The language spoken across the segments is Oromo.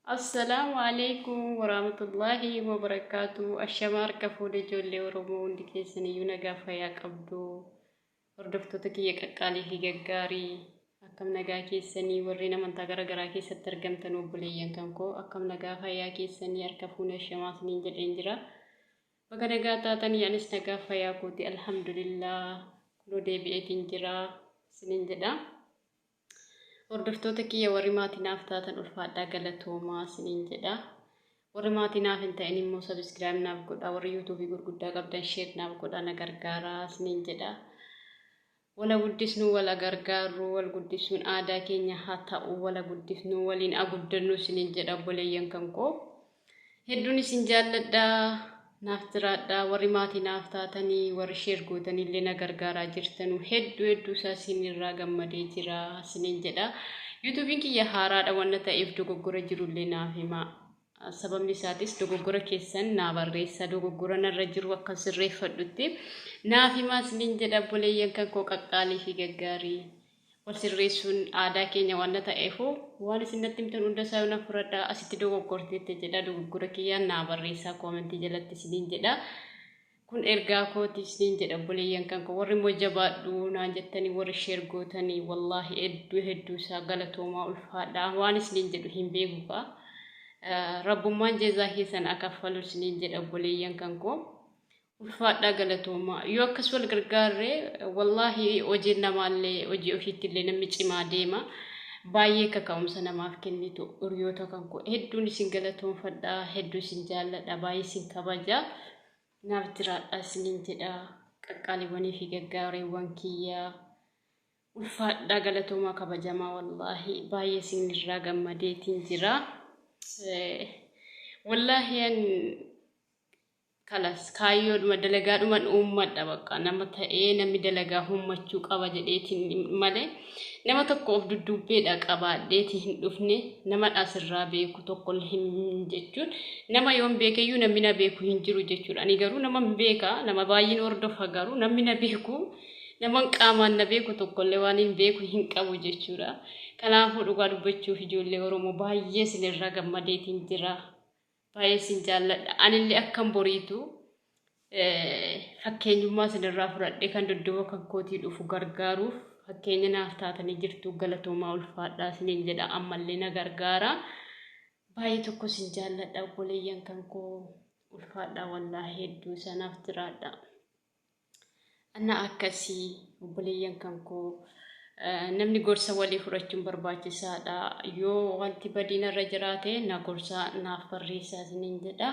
السلام عليكم ورحمة الله وبركاته. الشمار كفودة جولي ورمو ndike sani yuna gafa ya qabdu hordoftoota kiyya qaqqaalii fi gaggaarii akkam nagaa keessanii warri namoota garaagaraa keessatti argamtan obboleeyyan kan koo akkam nagaa fayyaa keessanii harka fuuna shamaasniin jedheen jira baga nagaa taatanii anis nagaa fayyaa kooti alhamdulillah kunoo deebi'eetiin jira siniin jedha. Hordoftoota kiyya warri maatinaaf taatan ulfaadhaa galatoomaa siniin jedha. Warri maatinaaf hin ta'in immoo subscribe naaf godhaa, warri YouTube gurguddaa qabdan share naaf godhaa na gargaaraa siniin jedha. Wala guddisnu wala gargaarru wal guddisuun aadaa keenya haa ta'u wala guddisnu waliin aguddannu siniin jedha obboleeyyan kan koo. Hedduun isin jaalladhaa naaf jiraadhaa warri maatinaaf taatanii warri share gootanillee na gargaaraa jirtanu hedduu isaa isinirraa gammadee jira siniin jedha. YouTubein kiyya haaraadha wanna ta'eef dogoggora jirullee naaf himaa. Sababni isaatis dogoggora keessan naa barreessa dogoggora narra jiru akka sirreeffadhutti naaf himaa siniin jedha obboleeyyan kan koo qaqqaalii fi gaggaarii. Wal sirreessuun aadaa keenya wanna ta'eef waan isinatti himtan hunda isaa yoo na fudhadhaa asitti dogoggorteette jedha dogoggora kiyyaan naa barreessaa koomentii jalatti siniin jedha. Kun ergaa kooti siniin jedha obboleeyyan kan koo warri immoo jabaadhu naan jettanii warri share gootanii wallaahi hedduu isaa galatoomaa ulfaadhaa waan isiniin jedhu hin beekuka. Rabbummaan jeezaa keessan akaffalu siniin jedha obboleeyyan kan koo. Ulfaadhaa galatoomaa yoo akkas wal gargaarree wallaahi hojii namaallee hojii ofiittillee namni cimaa deema baay'ee kaka'umsa namaaf kennitu hiriyoota kan koo hedduun isin galatoomfadhaa hedduu isin jaalladha baay'ee isin kabaja naaf jiraadhaa siniin jedha qaqqaaliiwwanii fi gaggaareewwan kiyyaa ulfaadhaa galatoomaa kabajamaa wallaahi baay'ee isinirraa gammadeetiin jira wallaahi kalas kaayyoodhuma dalagaadhuman uummadha bakka nama ta'ee namni dalagaa uummachuu qaba jedheetiin malee nama tokko of dudduubbeedha qabaadheetii hin dhufne nama asirraa beeku tokko hin jechuun nama yoon beekeyyuu namni na beeku hin jiru jechuudha. Ani garuu nama beeka nama baay'een hordofa garuu namni na beeku nama qaamaan na beeku tokkollee waan hin beeku hin qabu jechuudha. Kanaafuu dhugaa dubbachuuf ijoollee Oromoo baay'ee isinirraa gammadeetiin jira. Baay'ee isin jaalladha. Anillee akkam boriitu fakkeenyummaa isinirraa fudhadhee kan dudduuba kan kootii dhufu gargaaruuf fakkeenya naaf taatanii jirtu galatoomaa ulfaadhaa siniin jedha ammallee na gargaara. Baay'ee tokko isin jaalladha obboleeyyan kan koo ulfaadhaa wallaahi hedduu isanaaf jiraadha. Anna akkasii obboleeyyan kan koo namni gorsa walii fudhachuun barbaachisaadha. Yoo wanti badiinarra jiraate na gorsaa naaf barreessaa siniin jedha.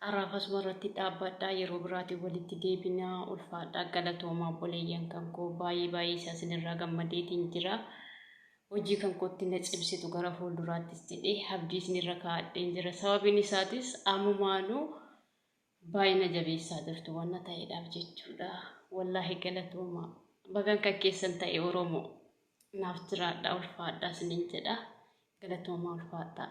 Arraafas marratti dhaabbadhaa yeroo biraatiin walitti deebinaa ulfaadhaa galatoomaa obboleeyyan kan koo baay'ee isaa isinirraa gammadeetiin jira. Hojii kan kootti na cimsitu gara fuulduraattis jedhee abdii isinirra kaa'adheen jira. Sababiin isaatis ammumaanuu baay'ee na jabeessaa jirtu wanna ta'eedhaaf jechuudha. Wallaahi galatoomaa. Bagan kan keessan ta'e Oromoo naaf jiraadhaa ulfaadhaa siniin jedha galatoomaa ulfaadhaa.